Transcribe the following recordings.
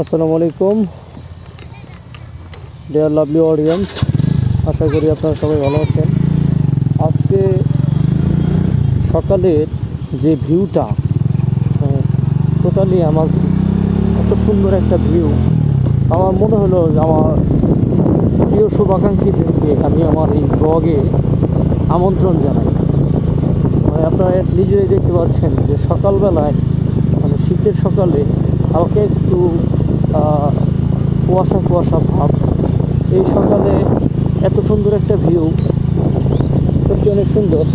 আসসালামু আলাইকুম deer lovely audience, আশা করি আপনারা সবাই ভালো আছেন। আজকে সকালের যে ভিউটা টোটালি আমার এত সুন্দর একটা ভিউ, আমার মনে হলো যে আমার প্রিয় শুভাকাঙ্ক্ষীদেরকে আমি আমার এই ব্লগে আমন্ত্রণ জানাই। আপনারা নিজেরাই দেখতে পাচ্ছেন যে সকালবেলায় শীতের সকালে আমাকে একটু কুয়াশা কুয়াশা ভাব, এই সকালে এত সুন্দর একটা ভিউ, সত্যি অনেক সুন্দর।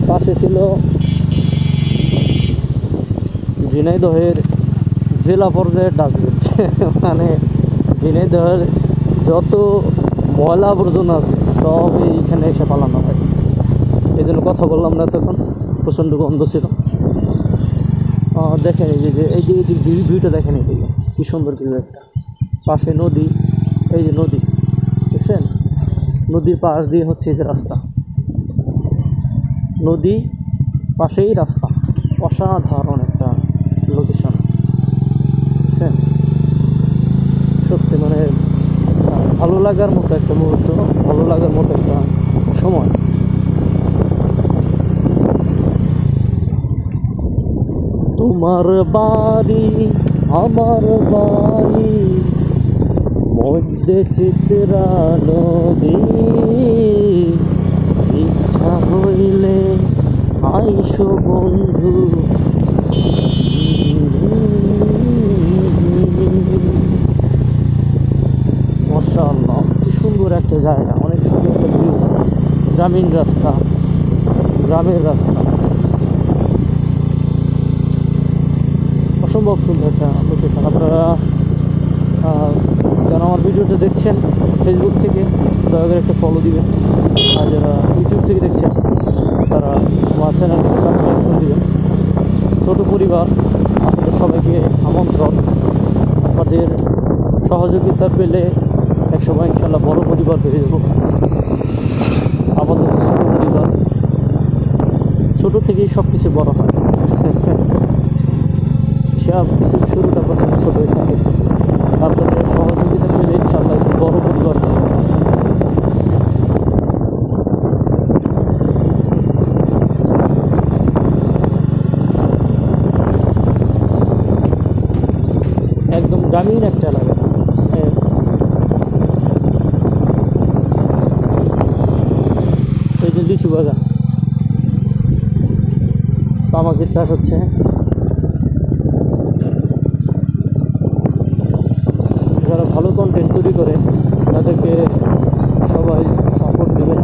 পাশে ছিল ঝিনাইদহের জেলা পর্যায়ের ডাস্টবিন মানে ঝিনাইদহের যত ময়লা আবর্জনা আছে সব এইখানে এসে পালানো হয়। এই জন্য কথা বললাম না, তখন প্রচণ্ড গন্ধ ছিল। দেখেন এই যে এই যে ভিউটা দেখেন, এই কি সুন্দর ভিউ একটা, পাশে নদী, এই যে নদী দেখছেন, নদীর পাশ দিয়ে হচ্ছে এই যে রাস্তা, নদী পাশেই রাস্তা, অসাধারণ একটা লোকেশন। বুঝছেন, সত্যি মানে ভালো লাগার মতো একটা মুহূর্ত, ভালো লাগার মতো একটা সময়। তোমার বাড়ি আমার বাড়ি মধ্যে চিত্রা নদী, ইচ্ছা হইলে আইসো বন্ধু। মাশাআল্লাহ, কি সুন্দর একটা জায়গা, অনেক সুন্দর একটা ভিউ, গ্রামীণ রাস্তা, গ্রামের রাস্তা, অসম্ভব সুন্দর একটা লোকেশন। আপনারা যারা আমার ভিডিওটা দেখছেন ফেসবুক থেকে, দয়া করে একটা ফলো দিবেন, আর যারা ইউটিউব থেকে দেখছেন তারা আমার চ্যানেলটাকে সাবস্ক্রাইব করে দেবেন। ছোটো পরিবার, আপনাদের সবাইকে আমন্ত্রণ। আপনাদের সহযোগিতা পেলে একসময় ইনশাল্লাহ বড় পরিবার হয়ে যাব। আপাতত ছোটো পরিবার, ছোটো থেকেই সব কিছু বড় হয়, সব কিছু শুরুটা প্রথমে ছোটো হয়ে থাকে। আপনাদের সহযোগিতা পেলে ইনশাল্লাহ বড় পরিবার হবে। একদম গ্রামীণ একটা এলাকা। এই যে লিচু বাগান, তামাকের চাষ হচ্ছে। যারা ভালো কন্টেন্ট তৈরি করে তাদেরকে সবাই সাপোর্ট দেবেন।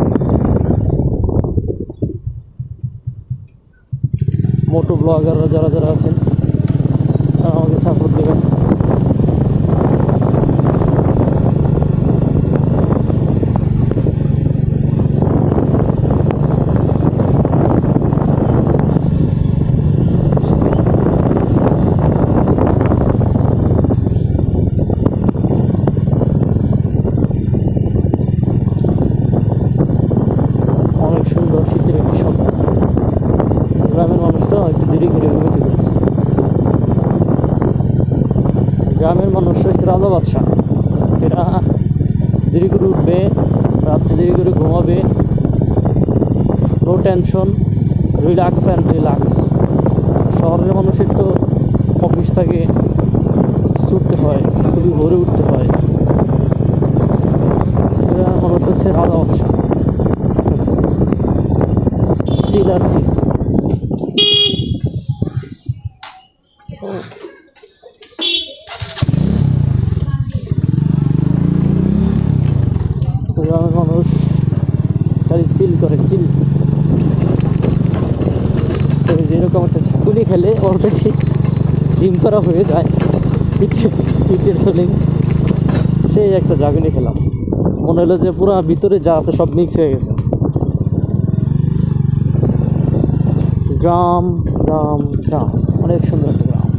মোটো ব্লগাররা যারা যারা আছেন তারা আমাকে সাপোর্ট দেবেন। অনেক সুন্দর শীতের একটি সকাল, গ্রামের মানুষটা একটু দেরি করে ঘুমোতে পারছে। গ্রামের মানুষ হচ্ছে রাজা বাদশাহ, এরা দেরি করে উঠবে, রাত্রে দেরি করে ঘুমাবে, no tension, relax and relax. শহরের মানুষের তো অফিস থাকে, ছুটতে হয়, খুবই ভোরে উঠতে হয়। এরা মানুষ হচ্ছে রাজা বাদশাহ, চিল আর চিল। গ্রামের মানুষ খালি চিল করে, চিল। যেরকম একটা ঝাঁকুনি খেলে অলরেডি জিম করা হয়ে যায়, পিঠের সোলিং, সেই একটা ঝাঁকুনি খেলাম, মনে হলো যে পুরো ভিতরে যা আছে সব মিক্স হয়ে গেছে। গ্রাম গ্রাম গ্রাম, অনেক সুন্দর একটা গ্রাম।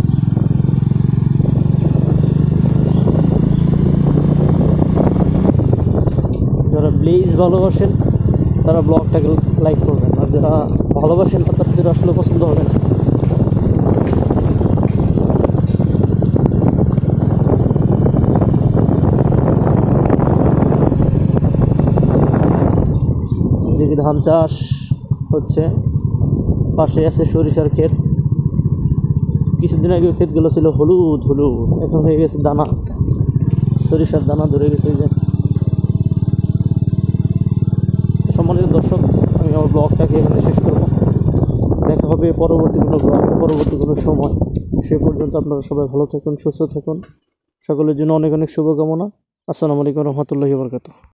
যারা ব্লেজ ভালোবাসেন তারা ব্লগটাকে লাইক করবেন, আর যারা ভালোবাসেন না তাদের আসলে পছন্দ হবে না। এদিকে ধান চাষ হচ্ছে, পাশে আছে সরিষার ক্ষেত। কিছুদিন আগে ক্ষেতগুলো ছিল হলুদ হলুদ, এখন হয়ে গেছে দানা, সরিষার দানা ধরে গেছে। যে সম্মানিত দর্শক, আমি আমার ব্লগটাকে এখানে শেষ করব। দেখা হবে পরবর্তী কোনো ব্লগে, পরবর্তী কোনো সময়। সে পর্যন্ত আপনারা সবাই ভালো থাকুন, সুস্থ থাকুন। সকলের জন্য অনেক অনেক শুভকামনা। আসসালামু আলাইকুম রহমতুল্লাহি ওয়া বারাকাতুহু।